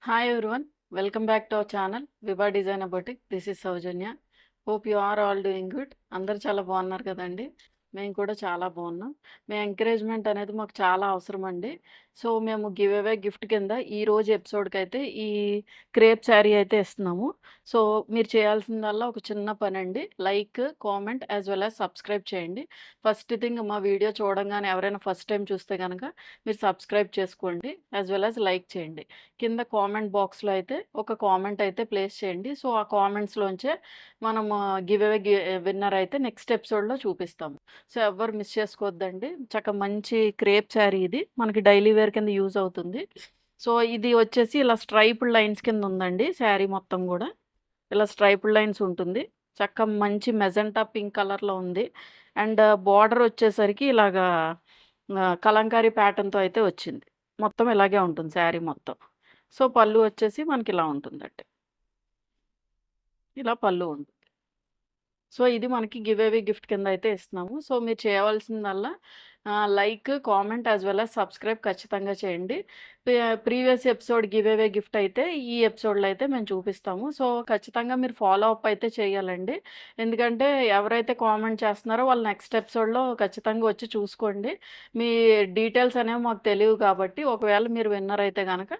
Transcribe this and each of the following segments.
Hi everyone, welcome back to our channel Viva Designer Boutique. This is Saujanya. Hope you are all doing good. అందరు చాలా బాగున్నారు కదండి. మేము కూడా చాలా బాగున్నాం. మీ ఎంకరేజ్మెంట్ అనేది మాకు చాలా అవసరం అండి. సో మేము గివ్ అవే గిఫ్ట్ కింద ఈ రోజు ఎపిసోడ్కి అయితే ఈ క్రేప్ శారీ అయితే ఇస్తున్నాము. సో మీరు చేయాల్సిందల్లా ఒక చిన్న పని అండి, like, comment as well as subscribe చేయండి. ఫస్ట్ థింగ్, మా వీడియో చూడంగానే ఎవరైనా ఫస్ట్ టైం చూస్తే కనుక మీరు సబ్స్క్రైబ్ చేసుకోండి, యాజ్ వెల్ యాజ్ లైక్ చేయండి. కింద కామెంట్ బాక్స్లో అయితే ఒక కామెంట్ అయితే ప్లేస్ చేయండి. సో ఆ కామెంట్స్లోంచే మనం గివ్ అవే విన్నర్ అయితే నెక్స్ట్ ఎపిసోడ్లో చూపిస్తాము. సో ఎవ్వరు మిస్ చేసుకోవద్దండి. మంచి క్రేప్ శారీ, ఇది మనకి డైలీ వేర్ కింద యూజ్ అవుతుంది. సో ఇది వచ్చేసి ఇలా స్ట్రైపుడ్ లైన్స్ కింద ఉందండి. శారీ మొత్తం కూడా ఇలా స్ట్రైపుడ్ లైన్స్ ఉంటుంది. మంచి మెజెంటా పింక్ కలర్లో ఉంది. అండ్ బార్డర్ వచ్చేసరికి ఇలాగా కలంకారీ ప్యాటర్న్తో అయితే వచ్చింది. మొత్తం ఇలాగే ఉంటుంది శారీ మొత్తం. సో పళ్ళు వచ్చేసి మనకి ఇలా ఉంటుందండి. ఇలా పళ్ళు ఉంటుంది. సో ఇది మనకి గివ్ అవే గిఫ్ట్ కింద అయితే ఇస్తున్నాము. సో మీరు చేయవలసిందల్లా like, comment as well as subscribe ఖచ్చితంగా చేయండి. Previous episode give away gift అయితే ఈ ఎపిసోడ్లో అయితే మేము చూపిస్తాము. సో ఖచ్చితంగా మీరు ఫాలో అప్ అయితే చేయాలండి. ఎందుకంటే ఎవరైతే కామెంట్ చేస్తున్నారో వాళ్ళు నెక్స్ట్ ఎపిసోడ్లో ఖచ్చితంగా వచ్చి చూసుకోండి. మీ డీటెయిల్స్ అనేవి మాకు తెలియవు కాబట్టి ఒకవేళ మీరు విన్నర్ అయితే కనుక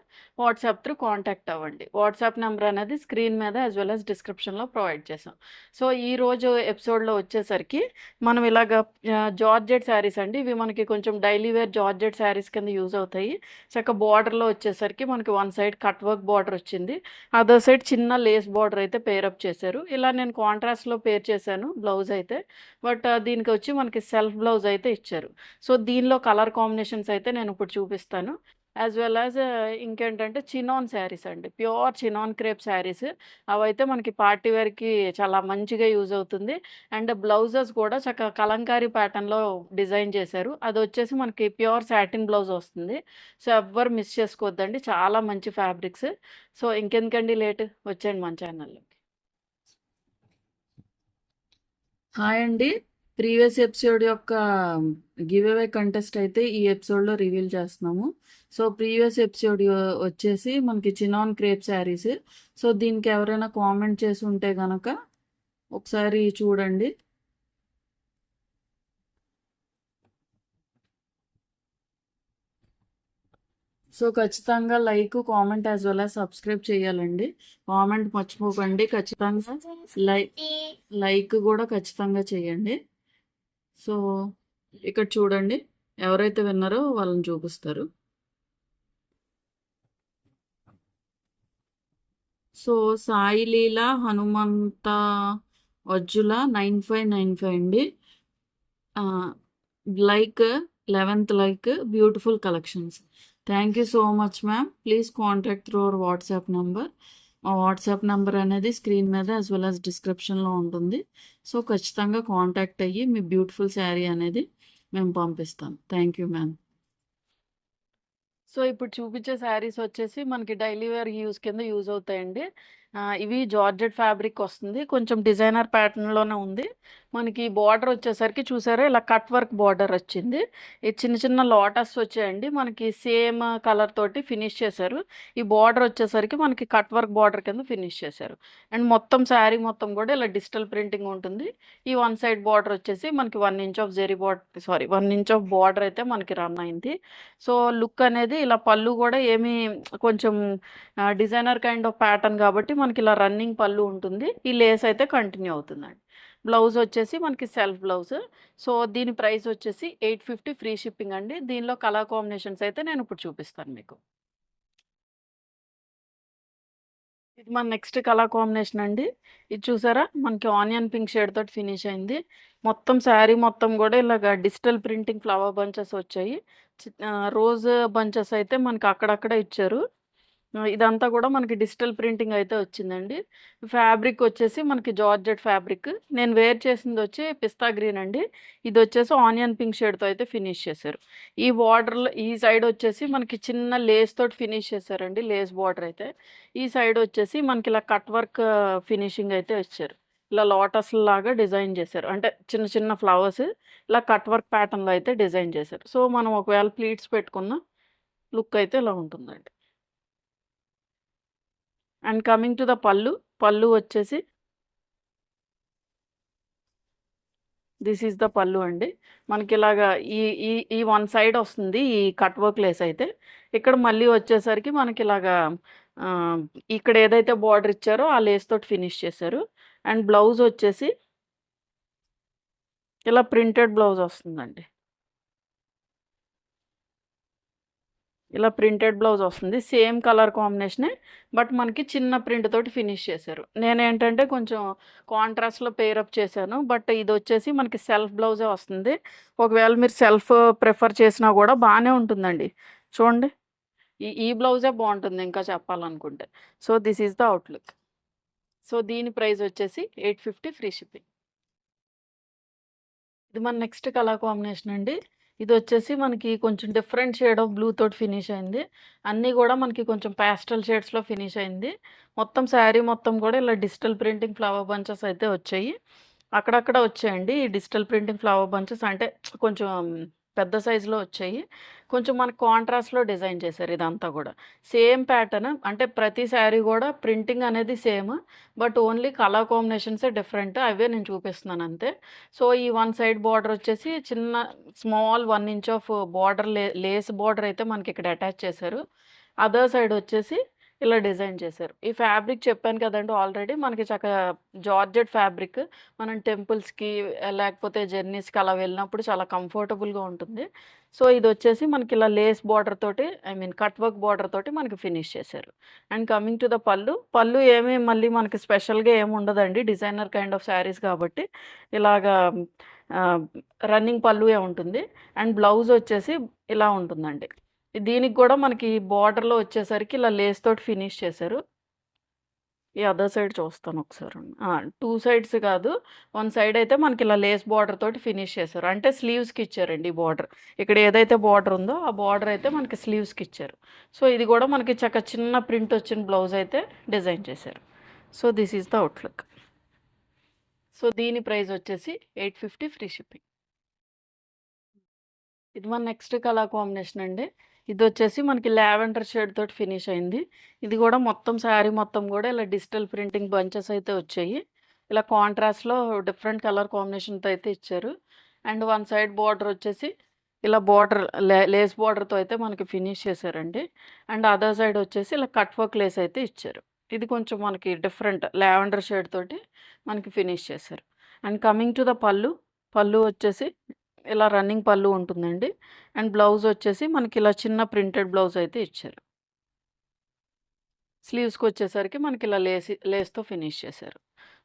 వాట్సాప్ త్రూ కాంటాక్ట్ అవ్వండి. వాట్సాప్ నెంబర్ అనేది స్క్రీన్ మీద యాజ్ వెల్ యాజ్ డిస్క్రిప్షన్లో ప్రొవైడ్ చేసాం. సో ఈరోజు ఎపిసోడ్లో వచ్చేసరికి మనం ఇలాగ జార్జెట్ శారీస్ అండి. ఇవి మనకి కొంచెం డైలీ వేర్ జార్జెట్ శారీస్ కింద యూజ్ అవుతాయి. బార్డర్లో వచ్చేసరికి మనకి one side cut work border వచ్చింది, అదర్ సైడ్ చిన్న లేస్ బార్డర్ అయితే పేరప్ చేశారు. ఇలా నేను కాంట్రాస్ట్లో పేర్ చేశాను బ్లౌజ్ అయితే. బట్ దీనికి వచ్చి మనకి సెల్ఫ్ బ్లౌజ్ అయితే ఇచ్చారు. సో దీనిలో కలర్ కాంబినేషన్స్ అయితే నేను ఇప్పుడు చూపిస్తాను. యాజ్ వెల్ యాజ్ ఇంకేంటంటే చినాన్ శారీస్ అండి, ప్యూర్ చినాన్ క్రేప్ శారీస్. అవైతే మనకి పార్టీ వేర్కి చాలా మంచిగా యూజ్ అవుతుంది. అండ్ బ్లౌజెస్ కూడా కలంకారీ ప్యాటర్న్లో డిజైన్ చేశారు. అది వచ్చేసి మనకి ప్యూర్ సాటిన్ బ్లౌజ్ వస్తుంది. సో ఎవ్వరు మిస్ చేసుకోవద్దండి, చాలా మంచి ఫ్యాబ్రిక్స్. సో ఇంకెందుకండి లేట్, వచ్చేయండి మన ఛానల్లో. హాయ్ అండి. ప్రీవియస్ ఎపిసోడ్ యొక్క గివ్ అవే కంటెస్ట్ అయితే ఈ ఎపిసోడ్లో రివీల్ చేస్తున్నాము. సో ప్రీవియస్ ఎపిసోడ్ వచ్చేసి మనకి చినాన్ క్రేప్ శారీస్. సో దీనికి ఎవరైనా కామెంట్ చేసి ఉంటే కనుక ఒకసారి చూడండి. సో ఖచ్చితంగా like, comment as well as subscribe చేయాలండి. కామెంట్ మర్చిపోకండి, ఖచ్చితంగా లైక్ కూడా ఖచ్చితంగా చేయండి. సో ఇక్కడ చూడండి, ఎవరైతే విన్నారో వాళ్ళని చూపిస్తారు. సో సాయి లీలా హనుమంత వజ్జుల 9595 అండి. Like 11th like, beautiful collections. Thank you so much ma'am. Please contact through our WhatsApp number. మా వాట్సాప్ నెంబర్ అనేది స్క్రీన్ మీద యాజ్ వెల్ యాజ్ డిస్క్రిప్షన్లో ఉంటుంది. సో ఖచ్చితంగా కాంటాక్ట్ అయ్యి మీ బ్యూటిఫుల్ శారీ అనేది మేము పంపిస్తాం. Thank you ma'am. సో ఇప్పుడు చూపించే శారీస్ వచ్చేసి మనకి డైలీ వేర్ యూస్ కింద యూజ్ అవుతాయండి. ఇవి జార్జెట్ ఫ్యాబ్రిక్ వస్తుంది, కొంచెం డిజైనర్ ప్యాటర్న్లోనే ఉంది. మనకి బార్డర్ వచ్చేసరికి చూసారా, ఇలా కట్ వర్క్ బార్డర్ వచ్చింది. ఈ చిన్న చిన్న లోటస్ వచ్చాయండి, మనకి సేమ్ కలర్ తోటి ఫినిష్ చేశారు. ఈ బార్డర్ వచ్చేసరికి మనకి కట్ వర్క్ బార్డర్ కింద ఫినిష్ చేశారు. అండ్ మొత్తం శారీ మొత్తం కూడా ఇలా డిజిటల్ ప్రింటింగ్ ఉంటుంది. ఈ వన్ సైడ్ బార్డర్ వచ్చేసి మనకి 1 inch of zari border, 1 inch of border అయితే మనకి రన్ అయింది. సో లుక్ అనేది ఇలా పళ్ళు కూడా ఏమీ కొంచెం డిజైనర్ కైండ్ ఆఫ్ ప్యాటర్న్ కాబట్టి మనకి ఇలా రన్నింగ్ పళ్ళు ఉంటుంది. ఈ లేస్ అయితే కంటిన్యూ అవుతుందండి. బ్లౌజ్ వచ్చేసి మనకి సెల్ఫ్ బ్లౌజ్. సో దీని ప్రైస్ వచ్చేసి 850 ఫ్రీ షిప్పింగ్ అండి. దీనిలో కలర్ కాంబినేషన్స్ అయితే నేను ఇప్పుడు చూపిస్తాను మీకు. ఇది మన నెక్స్ట్ కలర్ కాంబినేషన్ అండి. ఇది చూసారా, మనకి ఆనియన్ పింక్ షేడ్ తోటి ఫినిష్ అయింది. మొత్తం శారీ మొత్తం కూడా ఇలాగ డిజిటల్ ప్రింటింగ్ ఫ్లవర్ బంచెస్ వచ్చాయి. రోజ్ బంచెస్ అయితే మనకి అక్కడక్కడ ఇచ్చారు. ఇదంతా కూడా మనకి డిజిటల్ ప్రింటింగ్ అయితే వచ్చిందండి. ఫ్యాబ్రిక్ వచ్చేసి మనకి జార్జెట్ ఫ్యాబ్రిక్. నేను వేర్ చేసింది వచ్చి పిస్తా గ్రీన్ అండి. ఇది వచ్చేసి ఆనియన్ పింక్ షేడ్తో అయితే ఫినిష్ చేశారు. ఈ బార్డర్లో ఈ సైడ్ వచ్చేసి మనకి చిన్న లేస్ తోటి ఫినిష్ చేశారండి, లేస్ బార్డర్ అయితే. ఈ సైడ్ వచ్చేసి మనకి ఇలా కట్ వర్క్ ఫినిషింగ్ అయితే ఇచ్చారు. ఇలా లోటస్ లాగా డిజైన్ చేశారు, అంటే చిన్న చిన్న ఫ్లవర్స్ ఇలా కట్ వర్క్ ప్యాటర్న్లో అయితే డిజైన్ చేశారు. సో మనం ఒకవేళ ప్లీట్స్ పెట్టుకున్న లుక్ అయితే ఇలా ఉంటుందండి. అండ్ కమింగ్ టు ద పళ్ళు. పళ్ళు వచ్చేసి దిస్ ఈజ్ ద పళ్ళు అండి. మనకిలాగా ఈ ఈ ఈ వన్ సైడ్ వస్తుంది ఈ కట్ వర్క్ లేస్ అయితే. ఇక్కడ మళ్ళీ వచ్చేసరికి మనకిలాగా ఆహ్, ఇక్కడ ఏదైతే బోర్డర్ ఇచ్చారో ఆ లేస్ తోటి ఫినిష్ చేశారు. అండ్ బ్లౌజ్ వచ్చేసి ఇలా ప్రింటెడ్ బ్లౌజ్ వస్తుందండి. ఇలా ప్రింటెడ్ బ్లౌజ్ వస్తుంది. సేమ్ కలర్ కాంబినేషనే. బట్ మనకి చిన్న ప్రింట్ తోటి ఫినిష్ చేశారు. నేనేంటంటే కొంచెం కాంట్రాస్ట్‌లో పెయిరప్ చేశాను. బట్ ఇదొచ్చేసి మనకి సెల్ఫ్ బ్లౌజే వస్తుంది. ఒకవేళ మీరు సెల్ఫ్ ప్రిఫర్ చేసినా గూడా బానే ఉంటుందండి. చూడండి. ఈ ఈ బ్లౌజే బావుంటుంది ఇంకా చెప్పాలనుకుంటే. So, this is the Outlook. So, దీని ప్రైస్ వచ్చేసి 850 ఫ్రీ షిప్పింగ్. ఇది మన నెక్స్ట్ కలర్ కాంబినేషన్ అండి. ఇదొచ్చేసి మనకి కొంచెం డిఫరెంట్ షేడ్ ఆఫ్ బ్లూ తోటి ఫినిష్ అయింది. అన్నీ గూడా మనకి కొంచెం పాస్టల్ షేడ్స్‌లో ఫినిష్ అయింది. మొత్తం శారీ మొత్తం గూడా ఇలా డిజిటల్ ప్రింటింగ్ ఫ్లవర్ బంచెస్ అయితే వచ్చాయి. అక్కడక్కడ వచ్చాయండి. ఈ డిజిటల్ ప్రింటింగ్ ఫ్లవర్ బంచెస్ అంటే కొంచెం పెద్ద సైజులో వచ్చాయి. కొంచెం మనకు కాంట్రాస్ట్‌లో డిజైన్ చేశారు ఇదంతా గూడా. సేమ్ ప్యాటర్న్ అంటే ప్రతి శారీ గూడా ప్రింటింగ్ అనేది సేమ్. బట్ ఓన్లీ కలర్ కాంబినేషన్సే డిఫరెంట్. అవే నేను చూపిస్తున్నాను అంతే. సో, ఈ వన్ సైడ్ బార్డర్ వచ్చేసి చిన్న small 1 inch of border lace border అయితే మనకి ఇక్కడ అటాచ్ చేశారు. అదర్ సైడ్ వచ్చేసి ఇలా డిజైన్ చేశారు. ఈ ఫ్యాబ్రిక్ చెప్పాను కదండీ ఆల్రెడీ మనకి చక్కగా జార్జెట్ ఫ్యాబ్రిక్. మనం టెంపుల్స్‌కి లేకపోతే జర్నీస్‌కి అలా వెళ్ళినప్పుడు చాలా కంఫర్టబుల్‌గా ఉంటుంది. సో, ఇదొచ్చేసి మనకి ఇలా లేస్ బార్డర్ తోటి I mean cut work border తోటి మనకి ఫినిష్ చేశారు. అండ్ కమింగ్ టు ద పళ్ళు. పళ్ళు ఏమి మళ్ళీ మనకి స్పెషల్‌గా ఏమి ఉండదండి. డిజైనర్ కైండ్ ఆఫ్ శారీస్ కాబట్టి ఇలాగా ఆహ్, రన్నింగ్ పళ్ళుయే ఉంటుంది. అండ్ బ్లౌజ్ వచ్చేసి ఇలా ఉంటుందండి. దీనికి గూడా మనకి బార్డర్‌లో వచ్చేసరికి ఇలా లేస్ తోటి ఫినిష్ చేశారు. ఈ అదర్ సైడ్ చూస్తాను ఒకసారండి. 2 సైడ్స్ కాదు. వన్ సైడ్ అయితే మనకి ఇలా లేస్ బార్డర్ తోటి ఫినిష్ చేశారు. అంటే స్లీవ్స్‌కి ఇచ్చారండి ఈ బార్డర్. ఇక్కడ ఏదైతే బార్డర్ ఉందో ఆ బార్డర్ అయితే మనకి స్లీవ్స్‌కి ఇచ్చారు. సో, ఇది గూడా మనకి చిన్న ప్రింట్ వచ్చిన బ్లౌజ్ అయితే డిజైన్ చేశారు. So, this is the Outlook. So, దీని ప్రైస్ వచ్చేసి 850 ఫ్రీ షిప్పింగ్. ఇది మన నెక్స్ట్ కలర్ కాంబినేషన్ అండి. ఇదొచ్చేసి మనకి లావెండర్ షేడ్ తోటి ఫినిష్ అయింది. ఇది గూడా మొత్తం శారీ మొత్తం గూడా ఇలా డిజిటల్ ప్రింటింగ్ బంచెస్ అయితే వచ్చాయి. ఇలా కాంట్రాస్ట్‌లో డిఫరెంట్ కలర్ కాంబినేషన్‌తో అయితే ఇచ్చారు. అండ్ వన్ సైడ్ బార్డర్ వచ్చేసి ఇలా బార్డర్ లేస్ బార్డర్‌తో అయితే మనకి ఫినిష్ చేశారండి. అండ్ అదర్ సైడ్ వచ్చేసి ఇలా కట్ వర్క్ లేస్ అయితే ఇచ్చారు. ఇది కొంచెం మనకి డిఫరెంట్ లావెండర్ షేడ్ తోటి మనకి ఫినిష్ చేశారు. అండ్ కమింగ్ టు ద పళ్ళు. పళ్ళు వచ్చేసి ఇలా రన్నింగ్ పళ్ళు ఉంటుందండి. అండ్ బ్లౌజ్ వచ్చేసి మనకి ఇలా చిన్న ప్రింటెడ్ బ్లౌజ్ అయితే ఇచ్చారు. స్లీవ్స్‌కొచ్చేసరికి మనకి ఇలా లేస్‌తో ఫినిష్ చేశారు.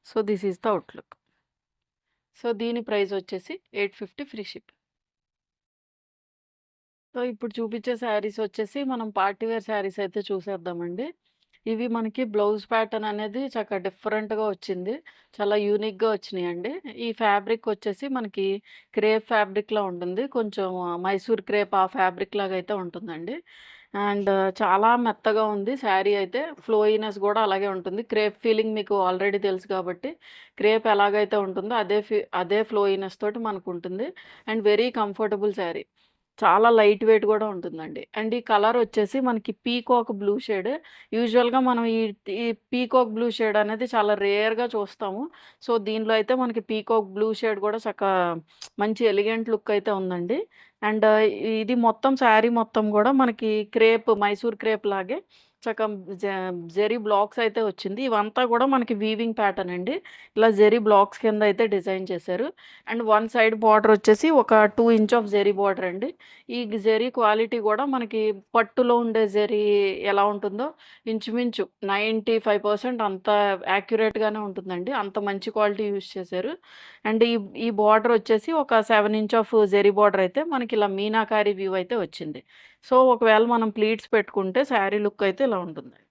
So, this is the Outlook. So, దీని ప్రైస్ వచ్చేసి 850 ఫ్రీ షిప్. సో, ఇప్పుడు చూపించే శారీస్ వచ్చేసి మనం పార్టీ వేర్ శారీస్ అయితే చూసేద్దామండి. ఇవి మనకి బ్లౌజ్ ప్యాటర్న్ అనేది డిఫరెంట్‌గా వచ్చింది. చాలా యూనిక్‌గా వచ్చినియండి. ఈ ఫ్యాబ్రిక్ వచ్చేసి మనకి క్రేప్ ఫ్యాబ్రిక్‌లా ఉంటుంది. కొంచెం మైసూర్ క్రేప్ ఆ ఫ్యాబ్రిక్ లాగా అయితే ఉంటుందండి. అండ్ చాలా మెత్తగా ఉంది శారీ అయితే. ఫ్లోయినెస్ గూడా అలాగే ఉంటుంది. క్రేప్ ఫీలింగ్ మీకు ఆల్రెడీ తెలుసు కాబట్టి, క్రేప్ ఎలాగైతే ఉంటుందో అదే ఫ్లోయినెస్ తోటి మనకుంటుంది. And very comfortable sari. చాలా లైట్ వెయిట్ గూడా ఉంటుందండి. అండ్ ఈ కలర్ వచ్చేసి మనకి పీకాక్ బ్లూ షేడ్. యూజువల్‌గా మనం ఈ పీకాక్ బ్లూ షేడ్ అనేది చాలా రేర్‌గా చూస్తాము. సో, దీనిలో అయితే మనకి పీకాక్ బ్లూ షేడ్ గూడా మంచి ఎలిగెంట్ లుక్ అయితే ఉందండి. అండ్ ఇది మొత్తం శారీ మొత్తం గూడా మనకి మైసూర్ క్రేప్ లాగే చక్క జ జెరీ బ్లాక్స్ అయితే వచ్చింది. ఇవంతా గూడా మనకి వీవింగ్ ప్యాటర్న్ అండి. ఇలా జెరీ బ్లాక్స్ కింద అయితే డిజైన్ చేశారు. అండ్ వన్ సైడ్ బార్డర్ వచ్చేసి ఒక 2 ఇంచ్ ఆఫ్ జెరీ బార్డర్ అండి. ఈ జెరీ క్వాలిటీ గూడా మనకి పట్టులో ఉండే జెరీ ఎలా ఉంటుందో ఇంచుమించు 95% అంత యాక్యురేట్‌గానే ఉంటుందండి. అంత మంచి క్వాలిటీ యూజ్ చేశారు. అండ్ ఈ బార్డర్ వచ్చేసి ఒక 7 ఇంచ్ ఆఫ్ జెరీ బార్డర్ అయితే మనకి ఇలా మీనాకారి వ్యూ అయితే వచ్చింది. సో, ఒకవేళ మనం ప్లీట్స్ పెట్టుకుంటే శారీ లుక్ అయితే ఇలా ఉంటుందండి.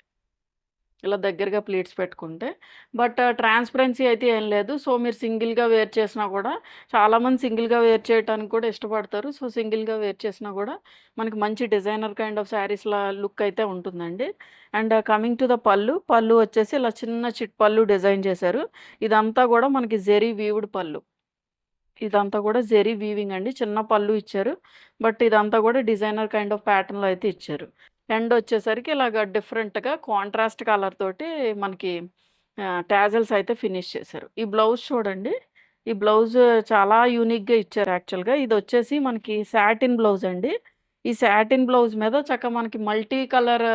ఇలా దగ్గరగా ప్లీట్స్ పెట్టుకుంటే. బట్ ట్రాన్స్‌పరెన్సీ అయితే ఏం లేదు. సో, మీరు సింగిల్‌గా వేర్ చేసినా గూడా చాలామంది సింగిల్‌గా వేర్ చేయటానికి కూడా ఇష్టపడతారు. సో, సింగిల్‌గా వేర్ చేసినా గూడా మనకి మంచి డిజైనర్ కైండ్ ఆఫ్ శారీస్‌లా లుక్ అయితే ఉంటుందండి. అండ్ కమింగ్ టు ద పళ్ళు. పళ్ళు వచ్చేసి ఇలా చిన్న చిట్ పళ్ళు డిజైన్ చేశారు. ఇదంతా గూడా మనకి జెరీ వీవ్డ్ పళ్ళు. ఇదంతా గూడా జెరీ వీవింగ్ అండి. చిన్న పళ్ళు ఇచ్చారు. బట్ ఇదంతా గూడా డిజైనర్ కైండ్ ఆఫ్ ప్యాటర్న్‌లో అయితే ఇచ్చారు. ఎండ్ వచ్చేసరికి ఇలాగ డిఫరెంట్‌గా కాంట్రాస్ట్ కలర్ తోటి మనకి టాజెల్స్ అయితే ఫినిష్ చేశారు. ఈ బ్లౌజ్ చూడండి. ఈ బ్లౌజ్ చాలా యూనిక్‌గా ఇచ్చారు యాక్చువల్‌గా. ఇదొచ్చేసి మనకి సాటిన్ బ్లౌజ్ అండి. ఈ సాటిన్ బ్లౌజ్ మీద మనకి మల్టీ కలర్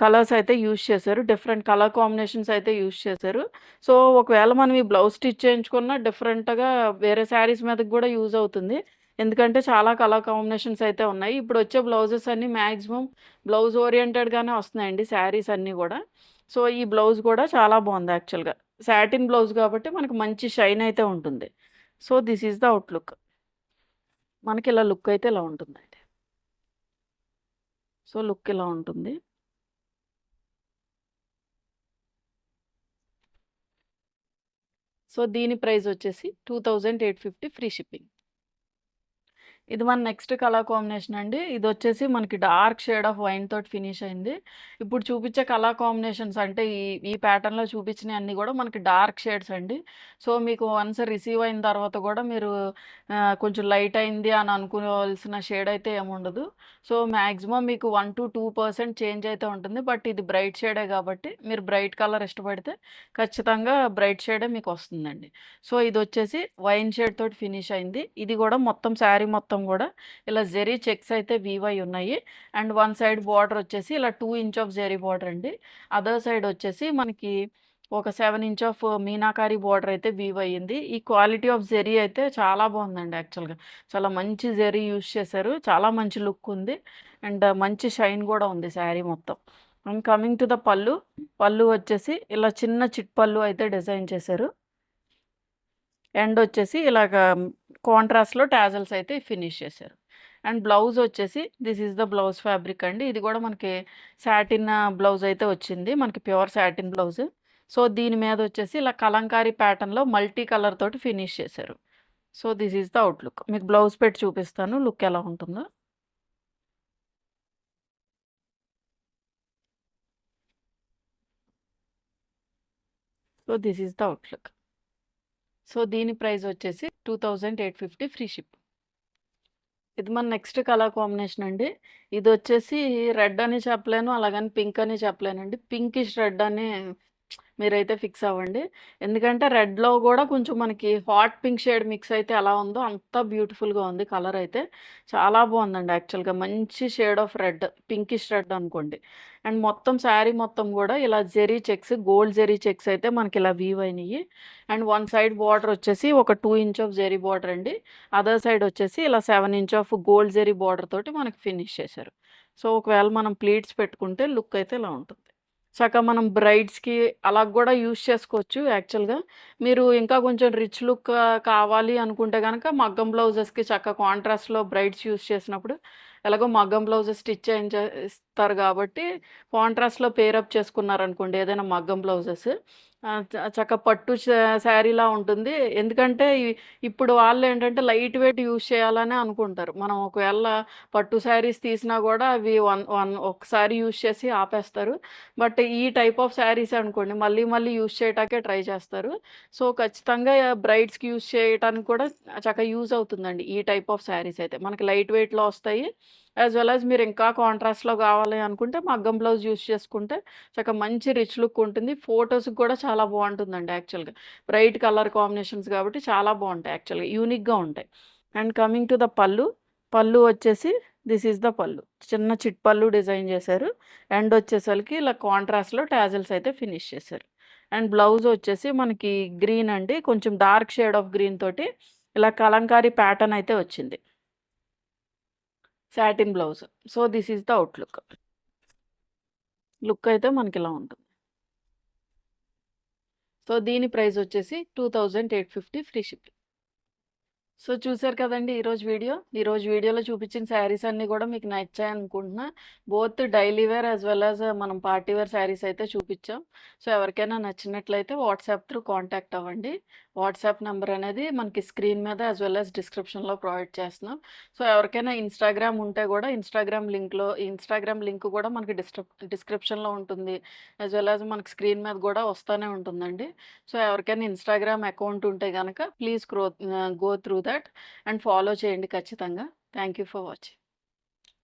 కలర్స్ అయితే యూజ్ చేశారు. డిఫరెంట్ కలర్ కాంబినేషన్స్ అయితే యూజ్ చేశారు. సో, ఒకవేళ మనం ఈ బ్లౌజ్ స్టిచ్ చేయించుకున్న డిఫరెంట్‌గా వేరే శారీస్ మీదకి గూడా యూజ్ అవుతుంది. ఎందుకంటే చాలా కలర్ కాంబినేషన్స్ అయితే ఉన్నాయి. ఇప్పుడొచ్చే బ్లౌజెస్ అన్నీ మాక్సిమం బ్లౌజ్ ఓరియెంటెడ్‌గానే వస్తున్నాయండి శారీస్ అన్నీ గూడా. సో, ఈ బ్లౌజ్ గూడా చాలా బావుంది యాక్చువల్‌గా. సాటిన్ బ్లౌజ్ కాబట్టి మనకు మంచి షైన్ అయితే ఉంటుంది. So, this is the outlook. మనకిలా లుక్ అయితే ఇలా ఉంటుందండి. సో, లుక్ ఇలా ఉంటుంది. సో, దీని ప్రైస్ వచ్చేసి 2850 ఫ్రీ షిప్పింగ్. ఇది మన నెక్స్ట్ కలర్ కాంబినేషన్ అండి. ఇదొచ్చేసి మనకి డార్క్ షేడ్ ఆఫ్ వైన్ తోటి ఫినిష్ అయింది. ఇప్పుడు చూపించే కలర్ కాంబినేషన్స్ అంటే ఈ ఈ ప్యాటర్న్‌లో చూపించినయన్నీ గూడా మనకి డార్క్ షేడ్స్ అండి. సో, మీకు వన్స్ రిసీవ్ అయిన తర్వాత గూడా మీరు కొంచెం లైట్ అయింది అని అనుకోవాల్సిన షేడ్ అయితే ఏముండదు. సో, మాక్సిమం మీకు 1-2% చేంజ్ అయితే ఉంటుంది. బట్ ఇది బ్రైట్ షేడే గాబట్టి మీరు బ్రైట్ కలర్ ఇష్టపడితే ఖచ్చితంగా బ్రైట్ షేడే మీకొస్తుందండి. సో, ఇదొచ్చేసి వైన్ షేడ్ తోటి ఫినిష్ అయింది. ఇది గూడా మొత్తం శారీ మొత్తం గూడా ఇలా జెరీ చెక్స్ అయితే వీవ్ అయ్యి ఉన్నాయి. అండ్ వన్ సైడ్ బార్డర్ వచ్చేసి ఇలా 2 ఇంచ్ ఆఫ్ జెరీ బార్డర్ అండి. అదర్ సైడ్ వచ్చేసి మనకి ఒక 7 ఇంచ్ ఆఫ్ మీనాకారి బార్డర్ అయితే వీవ్ అయ్యింది. ఈ క్వాలిటీ ఆఫ్ జెరీ అయితే చాలా బావుందండి యాక్చువల్‌గా. చాలా మంచి జెరీ యూజ్ చేశారు. చాలా మంచి లుక్ ఉంది. అండ్ మంచి షైన్ గూడా ఉంది శారీ మొత్తం. అండ్ కమింగ్ టు ద పల్లు. పల్లు వచ్చేసి ఇలా చిన్న చిట్ పల్లు అయితే డిజైన్ చేశారు. ఎండ్ వచ్చేసి ఇలాగా కాంట్రాస్ట్‌లో టాజెల్స్ అయితే ఫినిష్ చేశారు. అండ్ బ్లౌజ్ వచ్చేసి this is the blouse fabric అండి. ఇది కూడా మనకి సాటిన్ బ్లౌజ్ అయితే వచ్చింది. మనకి ప్యూర్ సాటిన్ బ్లౌజ్. సో, దీని మీద వచ్చేసి ఇలా కలంకారీ ప్యాటర్న్‌లో మల్టీ కలర్ తోటి ఫినిష్ చేశారు. So, this is the Outlook. మీకు బ్లౌజ్ పెట్టి చూపిస్తాను లుక్ ఎలా ఉంటుందో. So, this is the Outlook. So, దీని ప్రైస్ వచ్చేసి 2850 ఫ్రీ షిప్. ఇది మన నెక్స్ట్ కలర్ కాంబినేషన్ అండి. ఇదొచ్చేసి రెడ్ అని చెప్పలేను. అలాగని పింక్ అని చెప్పలేనండి. పింకిష్ రెడ్ అని మీరైతే ఫిక్స్ అవ్వండి. ఎందుకంటే రెడ్‌లో గూడా కొంచెం మనకి హాట్ పింక్ షేడ్ మిక్స్ అయితే ఎలా ఉందో అంత బ్యూటిఫుల్‌గా ఉంది కలర్ అయితే. చాలా బావుందండి యాక్చువల్‌గా. మంచి shade of red. Pinkish red అనుకోండి. అండ్ మొత్తం శారీ మొత్తం గూడా ఇలా zari checks, gold zari checks అయితే మనకిలా వీవ్ అయినియి. అండ్ వన్ సైడ్ బార్డర్ వచ్చేసి ఒక 2 ఇంచ్ ఆఫ్ జెరీ బార్డర్ అండి. అదర్ సైడ్ వచ్చేసి ఇలా 7 inch of gold zari border తోటి మనకి ఫినిష్ చేశారు. సో, ఒకవేళ మనం ప్లీట్స్ పెట్టుకుంటే లుక్ అయితే ఇలా ఉంటుంది. చక్కగా మనం బ్రైడ్స్‌కి అలా గూడా యూజ్ చేసుకోవచ్చు యాక్చువల్‌గా. మీరు ఇంకా కొంచెం రిచ్ లుక్ కావాలి అనుకుంటే గనక మగ్గం బ్లౌజెస్‌కి చక్కగా కాంట్రాస్ట్‌లో బ్రైడ్స్ యూజ్ చేసినప్పుడు ఎలాగో మగ్గం బ్లౌజెస్ స్టిచ్ ఇస్తారు గాబట్టి కాంట్రాస్ట్‌లో పేరప్ చేసుకున్నారనుకోండి ఏదైనా మగ్గం బ్లౌజెస్ చక్కగా పట్టు శారీలా ఉంటుంది. ఎందుకంటే ఇప్పుడు వాళ్ళేంటంటే లైట్ వెయిట్ యూజ్ చేయాలనే అనుకుంటారు. మనం ఒకవేళ పట్టు శారీస్ తీసినా గూడా అవి వన్ వన్ ఒక్కసారి యూజ్ చేసి ఆపేస్తారు. బట్ ఈ టైప్ ఆఫ్ శారీస్ అనుకోండి మళ్ళీ మళ్ళీ యూజ్ చేయటానికే ట్రై చేస్తారు. సో, ఖచ్చితంగా బ్రైడ్స్‌కి యూజ్ చేయటానికి కూడా చక్కగా యూజ్ అవుతుందండి. ఈ టైప్ ఆఫ్ శారీస్ అయితే. మనకి లైట్ వెయిట్‌లో వస్తాయి. యాస్ వెల్ యాస్ మీరు ఇంకా కాంట్రాస్ట్‌లో కావాలి అనుకుంటే మగ్గం బ్లౌజ్ యూజ్ చేసుకుంటే చక్కగా మంచి రిచ్ లుక్ ఉంటుంది. ఫోటోస్‌కి కూడా చాలా బావుంటుందండి యాక్చువల్‌గా. బ్రైట్ కలర్ కాంబినేషన్స్ కాబట్టి చాలా బావుంటాయి యాక్చువల్‌గా. యూనిక్‌గా ఉంటాయి. అండ్ కమింగ్ టు ద పల్లు. పల్లు వచ్చేసి దిస్ ఈస్ ద పల్లు. చిన్న చిట్ పల్లు డిజైన్ చేశారు. ఎండ్ వచ్చేసరికి ఇలా కాంట్రాస్ట్‌లో టాజిల్స్ అయితే ఫినిష్ చేశారు. అండ్ బ్లౌజ్ వచ్చేసి మనకి గ్రీన్ అండి. కొంచెం డార్క్ షేడ్ ఆఫ్ గ్రీన్ తోటి ఇలా కలంకారీ ప్యాటర్న్ అయితే వచ్చింది. Satin blouse. So, this is the Outlook. Look అయితే మనకిలా ఉంటుంది. సో, దీని ప్రైస్ వచ్చేసి 2850 ఫ్రీ షిప్పింగ్. సో, చూసారు కదండీ ఈరోజు వీడియో. ఈరోజు వీడియోలో చూపించిన శారీస్ అన్నీ కూడా మీకు నచ్చాయనుకుంటున్నా. Both daily wear as well as మనం పార్టీ వేర్ శారీస్ అయితే చూపించాం. సో, ఎవరికైనా నచ్చినట్లయితే వాట్సాప్ త్రూ కాంటాక్ట్ అవ్వండి. వాట్సాప్ నంబర్ అనేది మనకి స్క్రీన్ మీద యాస్ వెల్ యాస్ డిస్క్రిప్షన్‌లో ప్రొవైడ్ చేస్తున్నాం. సో, ఎవరికైనా ఇన్‌స్టాగ్రామ్ ఉంటే కూడా ఇన్‌స్టాగ్రామ్ లింక్ కూడా మనకి డిస్క్రిప్షన్‌లో ఉంటుంది. యాస్ వెల్ యాస్ మనకి స్క్రీన్ మీద కూడా వస్తానే ఉంటుందండి. సో, ఎవరికైనా ఇన్‌స్టాగ్రామ్ అకౌంట్ ఉంటే గనక please go through that and follow చేయండి ఖచ్చితంగా. Thank you for watching.